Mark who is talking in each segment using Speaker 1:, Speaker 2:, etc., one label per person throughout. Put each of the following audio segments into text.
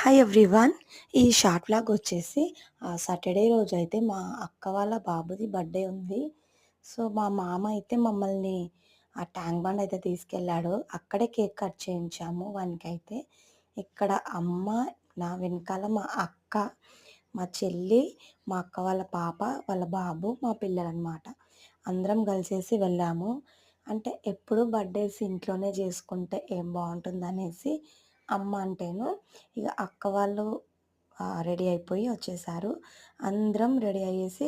Speaker 1: Hi everyone. ఈ short vlog వచ్చేసి Saturday రోజైతే మా అక్క వాళ్ళ బాబుది బర్త్‌డే ఉంది. సో, మా మామ అయితే మమ్మల్ని ఆ ట్యాంక్ బండ్ అయితే తీసుకెళ్ళాడు. అక్కడే కేక్ కట్ చేయించాము వానికైతే. ఇక్కడ అమ్మ, నా వెనకాల మా అక్క, మా చెల్లి, మా అక్క వాళ్ళ పాప, వాళ్ళ బాబు, మా పిల్లలనమాట. అందరం కలిసేసి వెళ్ళాము. అంటే ఎప్పుడు బర్త్‌డేస్ ఇంట్లోనే చేసుకుంటే ఏం బావుంటుందనేసి అమ్మ అంటేను ఇక అక్క వాళ్ళు రెడీ అయిపోయి వచ్చేసారు. అందరం రెడీ అయ్యేసి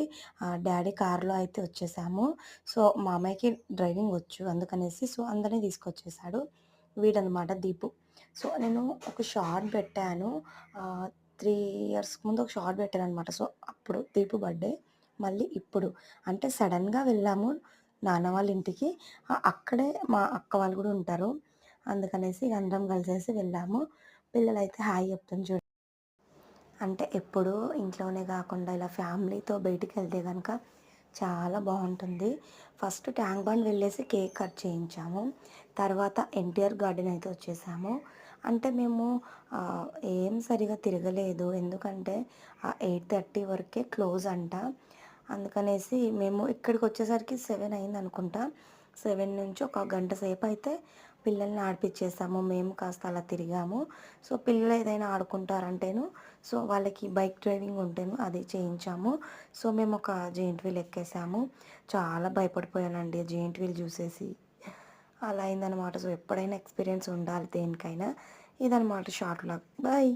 Speaker 1: డ్యాడీ కార్‌లో అయితే వచ్చేసాము. సో, మామయ్యకి డ్రైవింగ్ వచ్చు అందుకనేసి అందరిని తీసుకొచ్చేసాడు. వీడనమాట దీపు. సో, నేను ఒక షార్ట్ పెట్టాను. 3 ఇయర్స్ ముందు ఒక షార్ట్ పెట్టాననమాట. సో, అప్పుడు దీపు బర్త్‌డే. మళ్ళీ ఇప్పుడు అంటే సడెన్‌గా వెళ్ళాము నాన్న వాళ్ళ ఇంటికి. అక్కడే మా అక్క వాళ్ళు కూడా ఉంటారు. అందుకనేసి అందరం కలిసేసి వెళ్ళాము. పిల్లలైతే హాయ్ చెప్తుంది చూడండి. అంటే ఎప్పుడూ ఇంట్లోనే కాకుండా ఇలా ఫ్యామిలీతో బయటికెళ్తే గనక చాలా బావుంటుంది. ఫస్ట్ ట్యాంక్ బండ్ వెళ్ళేసి కేక్ కట్ చేయించాము. తర్వాత ఎన్టీఆర్ గార్డెన్ అయితే వచ్చేసాము. అంటే మేము ఏం సరిగ్గా తిరగలేదు. ఎందుకంటే 8:30 వరకే క్లోజ్ అంట. అందుకనేసి మేము ఇక్కడికొచ్చేసరికి 7 అయిందనుకుంటా. 7 నుంచి ఒక గంట సేపయితే పిల్లల్ని ఆడిపిచ్చేసాము. మేము కాస్త అలా తిరిగాము. సో, పిల్లలు ఏదైనా ఆడుకుంటారంటేను వాళ్ళకి బైక్ డ్రైవింగ్ ఉంటేను అది చేయించాము. సో, మేమొక జెయింట్ వీల్ ఎక్కేసాము. చాలా భయపడిపోయానండి ఆ జెయింట్ వీల్ చూసేసి. అలా అయిందనమాట. సో, ఎప్పుడైనా ఎక్స్‌పీరియన్స్ ఉండాలి దేనికైనా. ఇదనమాట షార్ట్ వ్లాగ్. బాయ్.